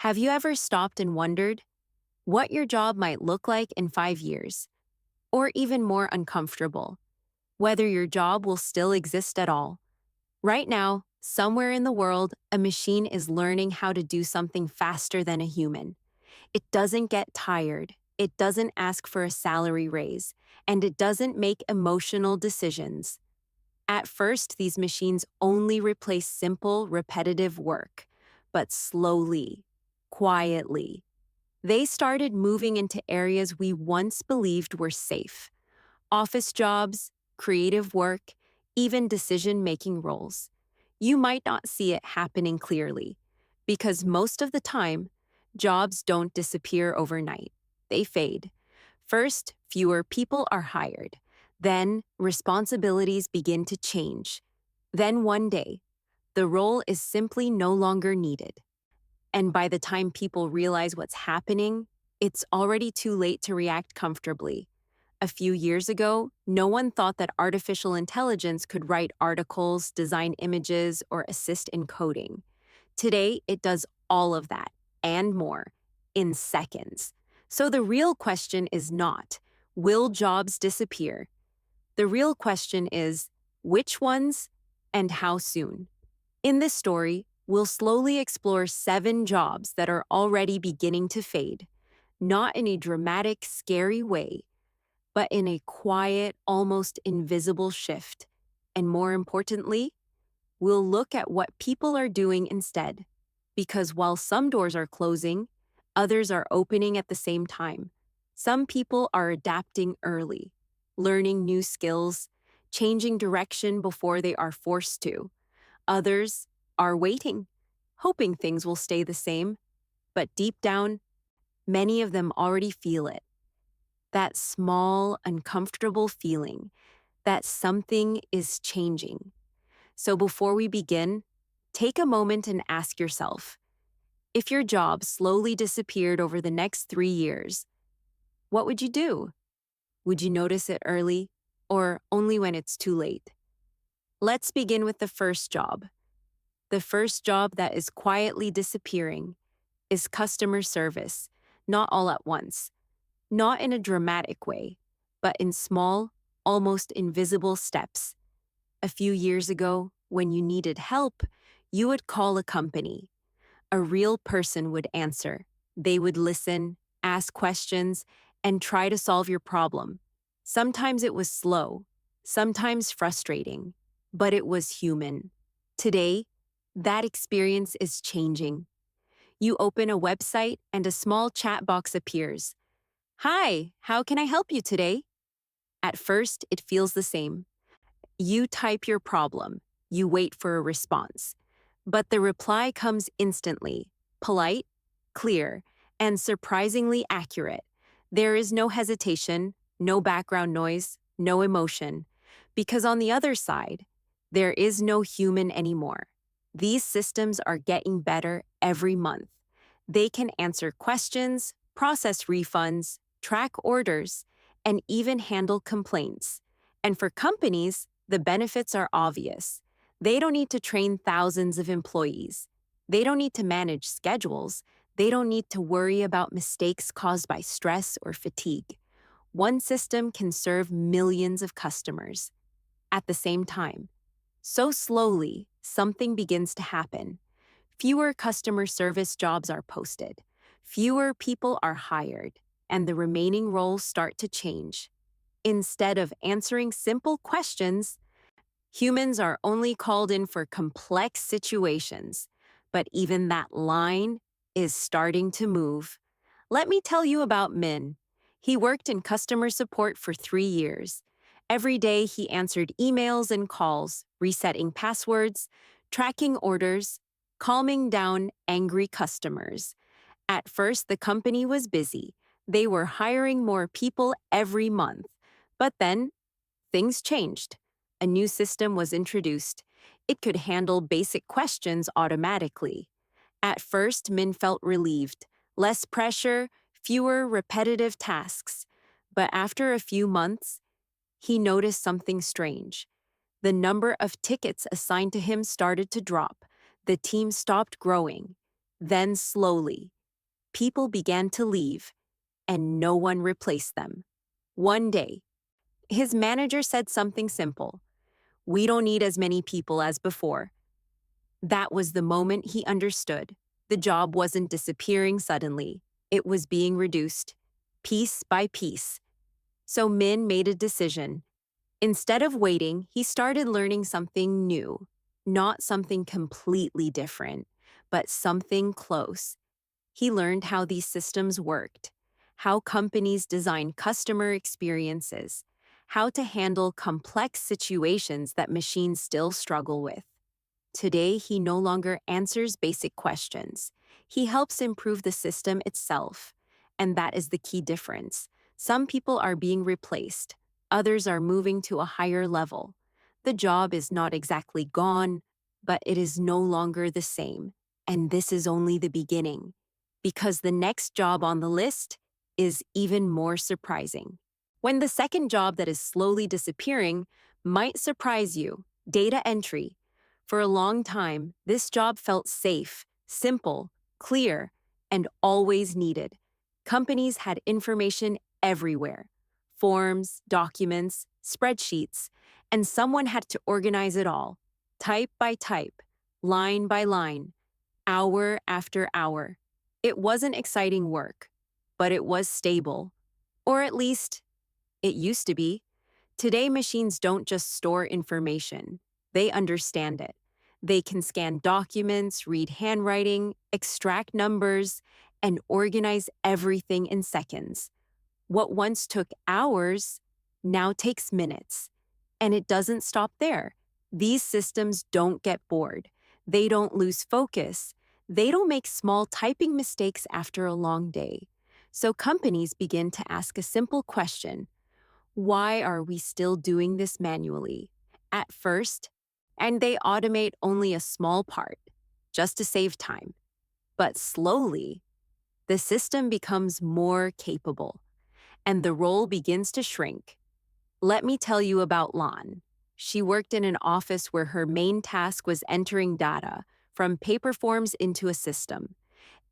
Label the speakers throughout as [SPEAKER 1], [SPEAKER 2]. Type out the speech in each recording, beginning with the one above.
[SPEAKER 1] Have you ever stopped and wondered what your job might look like in 5 years? Or even more uncomfortable, whether your job will still exist at all? Right now, somewhere in the world, a machine is learning how to do something faster than a human. It doesn't get tired, it doesn't ask for a salary raise, and it doesn't make emotional decisions. At first, these machines only replace simple, repetitive work, but slowly, quietly, they started moving into areas we once believed were safe: office jobs, creative work, even decision making roles. You might not see it happening clearly, because most of the time, jobs don't disappear overnight. They fade. First, fewer people are hired. Then, responsibilities begin to change. Then, one day, the role is simply no longer needed. And by the time people realize what's happening, it's already too late to react comfortably. A few years ago, no one thought that artificial intelligence could write articles, design images, or assist in coding. Today, it does all of that and more in seconds. So the real question is not, will jobs disappear? The real question is, which ones and how soon? In this story, we'll slowly explore 7 jobs that are already beginning to fade, not in a dramatic, scary way, but in a quiet, almost invisible shift. And more importantly, we'll look at what people are doing instead. Because while some doors are closing, others are opening at the same time. Some people are adapting early, learning new skills, changing direction before they are forced to. Others are waiting, hoping things will stay the same, but deep down, many of them already feel it. That small, uncomfortable feeling that something is changing. So before we begin, take a moment and ask yourself, if your job slowly disappeared over the next 3 years, what would you do? Would you notice it early or only when it's too late? Let's begin with the first job. The first job that is quietly disappearing is customer service, not all at once, not in a dramatic way, but in small, almost invisible steps. A few years ago, when you needed help, you would call a company. A real person would answer. They would listen, ask questions, and try to solve your problem. Sometimes it was slow, sometimes frustrating, but it was human. Today, that experience is changing. You open a website and a small chat box appears. Hi, how can I help you today? At first, it feels the same. You type your problem. You wait for a response. But the reply comes instantly, polite, clear, and surprisingly accurate. There is no hesitation, no background noise, no emotion. Because on the other side, there is no human anymore. These systems are getting better every month. They can answer questions, process refunds, track orders, and even handle complaints. And for companies, the benefits are obvious. They don't need to train thousands of employees. They don't need to manage schedules. They don't need to worry about mistakes caused by stress or fatigue. One system can serve millions of customers at the same time. So slowly, something begins to happen. Fewer customer service jobs are posted. Fewer people are hired, and the remaining roles start to change. Instead of answering simple questions, humans are only called in for complex situations. But even that line is starting to move. Let me tell you about Min. He worked in customer support for 3 years. Every day he answered emails and calls, resetting passwords, tracking orders, calming down angry customers. At first, the company was busy. They were hiring more people every month. But then, things changed. A new system was introduced. It could handle basic questions automatically. At first, Min felt relieved. Less pressure, fewer repetitive tasks. But after a few months, he noticed something strange. The number of tickets assigned to him started to drop. The team stopped growing. Then slowly, people began to leave, and no one replaced them. One day, his manager said something simple: "We don't need as many people as before." That was the moment he understood. The job wasn't disappearing suddenly, it was being reduced, piece by piece. So Min made a decision. Instead of waiting, he started learning something new. Not something completely different, but something close. He learned how these systems worked, how companies design customer experiences, how to handle complex situations that machines still struggle with. Today, he no longer answers basic questions. He helps improve the system itself. And that is the key difference. Some people are being replaced, others are moving to a higher level. The job is not exactly gone, but it is no longer the same. And this is only the beginning, because the next job on the list is even more surprising. When the second job that is slowly disappearing might surprise you: data entry. For a long time, this job felt safe, simple, clear, and always needed. Companies had information everywhere: forms, documents, spreadsheets, and someone had to organize it all, type by type, line by line, hour after hour. It wasn't exciting work, but it was stable. Or at least, it used to be. Today, machines don't just store information, they understand it. They can scan documents, read handwriting, extract numbers, and organize everything in seconds. What once took hours now takes minutes. And it doesn't stop there. These systems don't get bored. They don't lose focus. They don't make small typing mistakes after a long day. So companies begin to ask a simple question: why are we still doing this manually? At first, and they automate only a small part, just to save time. But slowly, the system becomes more capable, and the role begins to shrink. Let me tell you about Lan. She worked in an office where her main task was entering data from paper forms into a system.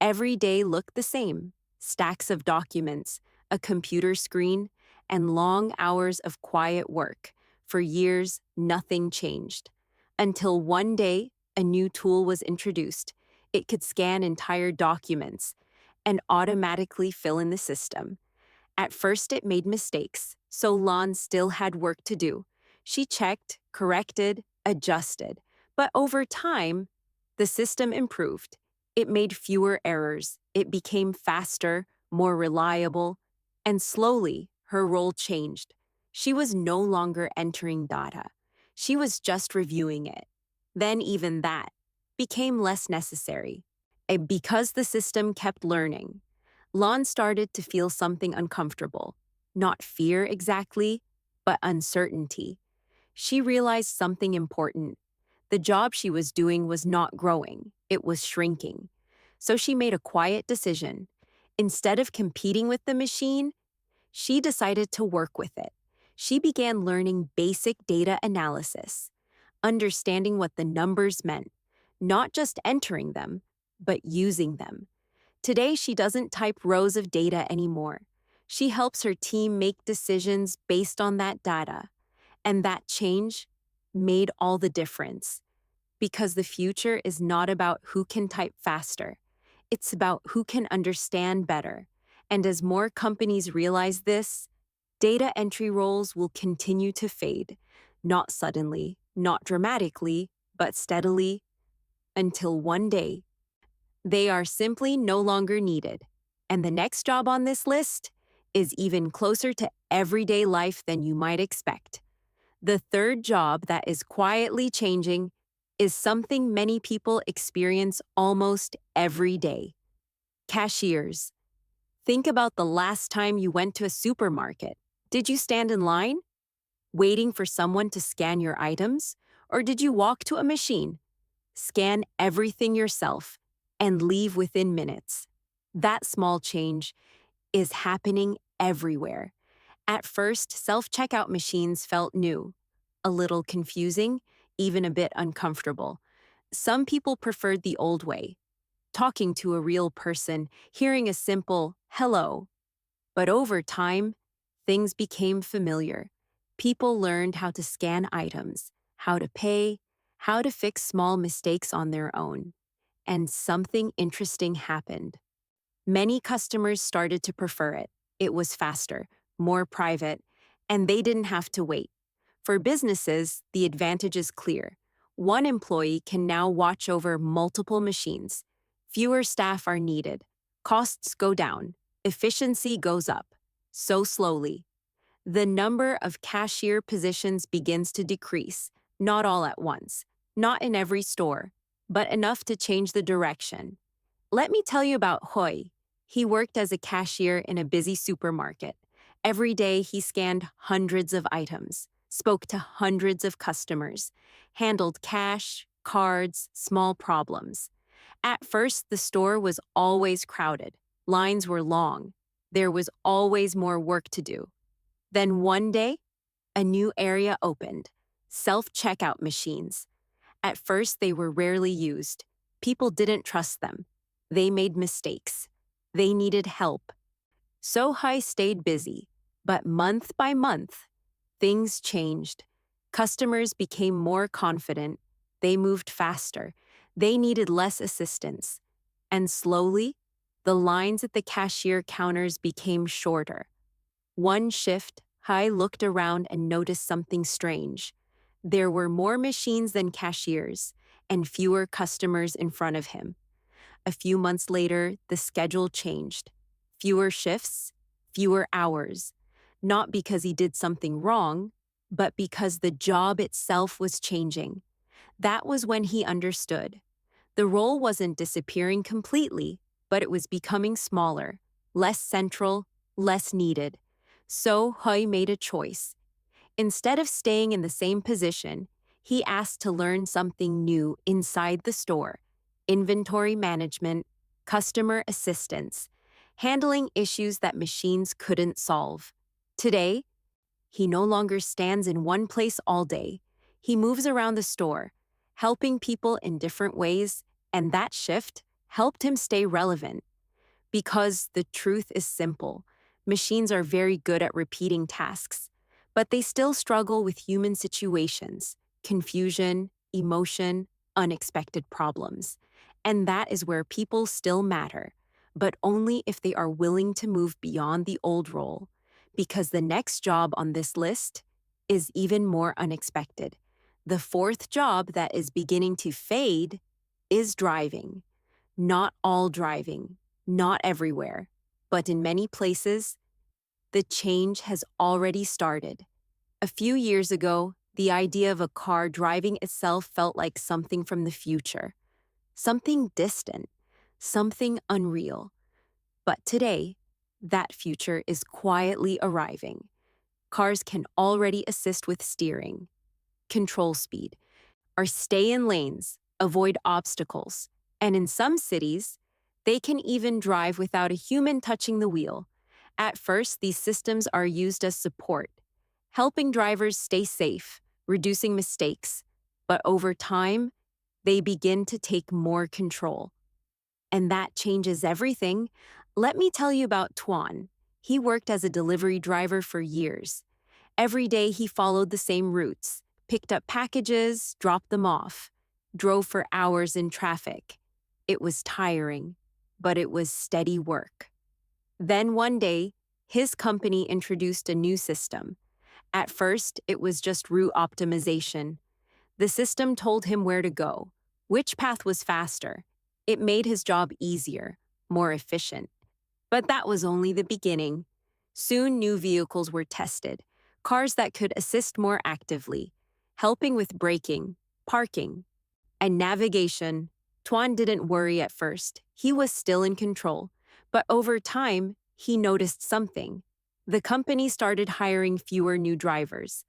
[SPEAKER 1] Every day looked the same: stacks of documents, a computer screen, and long hours of quiet work. For years, nothing changed. Until one day, a new tool was introduced. It could scan entire documents and automatically fill in the system. At first, it made mistakes, so Lon still had work to do. She checked, corrected, adjusted. But over time, the system improved. It made fewer errors. It became faster, more reliable, and slowly, her role changed. She was no longer entering data. She was just reviewing it. Then even that became less necessary. And because the system kept learning, Lon started to feel something uncomfortable. Not fear exactly, but uncertainty. She realized something important. The job she was doing was not growing, it was shrinking. So she made a quiet decision. Instead of competing with the machine, she decided to work with it. She began learning basic data analysis, understanding what the numbers meant, not just entering them, but using them. Today, she doesn't type rows of data anymore. She helps her team make decisions based on that data. And that change made all the difference. Because the future is not about who can type faster, it's about who can understand better. And as more companies realize this, data entry roles will continue to fade, not suddenly, not dramatically, but steadily, until one day they are simply no longer needed. And the next job on this list is even closer to everyday life than you might expect. The third job that is quietly changing is something many people experience almost every day: cashiers. Think about the last time you went to a supermarket. Did you stand in line, waiting for someone to scan your items? Or did you walk to a machine, scan everything yourself, and leave within minutes? That small change is happening everywhere. At first, self-checkout machines felt new, a little confusing, even a bit uncomfortable. Some people preferred the old way: talking to a real person, hearing a simple hello. But over time, things became familiar. People learned how to scan items, how to pay, how to fix small mistakes on their own. And something interesting happened. Many customers started to prefer it. It was faster, more private, and they didn't have to wait. For businesses, the advantage is clear. One employee can now watch over multiple machines. Fewer staff are needed. Costs go down. Efficiency goes up. So slowly. The number of cashier positions begins to decrease, not all at once, not in every store, but enough to change the direction. Let me tell you about Hoy. He worked as a cashier in a busy supermarket. Every day he scanned hundreds of items, spoke to hundreds of customers, handled cash, cards, small problems. At first, the store was always crowded. Lines were long. There was always more work to do. Then one day, a new area opened, self-checkout machines. At first, they were rarely used. People didn't trust them. They made mistakes. They needed help. Sohai stayed busy, but month by month, things changed. Customers became more confident. They moved faster. They needed less assistance. And slowly, the lines at the cashier counters became shorter. One shift, Hai looked around and noticed something strange. There were more machines than cashiers, and fewer customers in front of him. A few months later, the schedule changed. Fewer shifts, fewer hours. Not because he did something wrong, but because the job itself was changing. That was when he understood. The role wasn't disappearing completely, but it was becoming smaller, less central, less needed. So Hui made a choice. Instead of staying in the same position, he asked to learn something new inside the store: inventory management, customer assistance, handling issues that machines couldn't solve. Today, he no longer stands in one place all day. He moves around the store, helping people in different ways, and that shift helped him stay relevant. Because the truth is simple: machines are very good at repeating tasks, but they still struggle with human situations, confusion, emotion, unexpected problems. And that is where people still matter, but only if they are willing to move beyond the old role. Because the next job on this list is even more unexpected. The fourth job that is beginning to fade is driving. Not all driving, not everywhere, but in many places, the change has already started. A few years ago, the idea of a car driving itself felt like something from the future, something distant, something unreal. But today, that future is quietly arriving. Cars can already assist with steering, control speed, or stay in lanes, avoid obstacles. And in some cities, they can even drive without a human touching the wheel. At first, these systems are used as support, helping drivers stay safe, reducing mistakes. But over time, they begin to take more control. And that changes everything. Let me tell you about Tuan. He worked as a delivery driver for years. Every day he followed the same routes, picked up packages, dropped them off, drove for hours in traffic. It was tiring, but it was steady work. Then one day, his company introduced a new system. At first, it was just route optimization. The system told him where to go, which path was faster. It made his job easier, more efficient. But that was only the beginning. Soon new vehicles were tested, cars that could assist more actively, helping with braking, parking, and navigation. Tuan didn't worry at first. He was still in control. But over time, he noticed something. The company started hiring fewer new drivers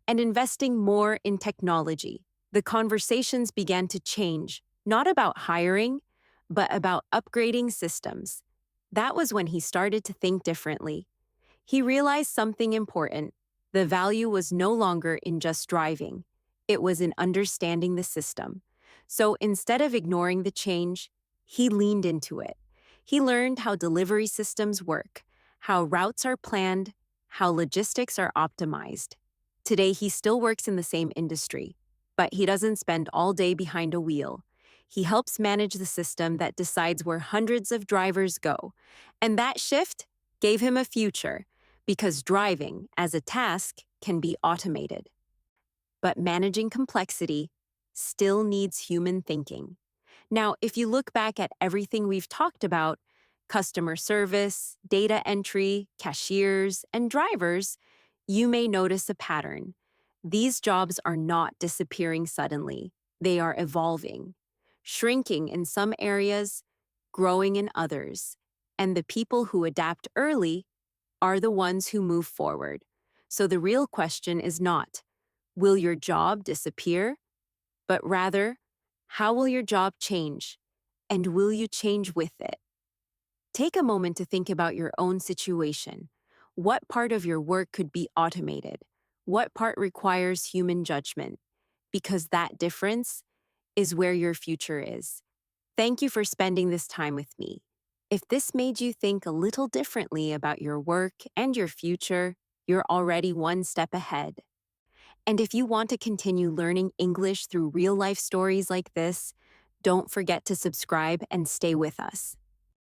[SPEAKER 1] and investing more in technology. The conversations began to change, not about hiring, but about upgrading systems. That was when he started to think differently. He realized something important. The value was no longer in just driving. It was in understanding the system. So instead of ignoring the change, He leaned into it. He learned how delivery systems work, how routes are planned, how logistics are optimized. Today, he still works in the same industry, but he doesn't spend all day behind a wheel. He helps manage the system that decides where hundreds of drivers go. And that shift gave him a future because driving as a task can be automated. But managing complexity still needs human thinking. Now, if you look back at everything we've talked about, customer service, data entry, cashiers, and drivers, you may notice a pattern. These jobs are not disappearing suddenly, they are evolving, shrinking in some areas, growing in others. And the people who adapt early are the ones who move forward. So the real question is not, will your job disappear? But rather, how will your job change? And will you change with it? Take a moment to think about your own situation. What part of your work could be automated? What part requires human judgment? Because that difference is where your future is. Thank you for spending this time with me. If this made you think a little differently about your work and your future, you're already one step ahead. And if you want to continue learning English through real life stories like this, don't forget to subscribe and stay with us.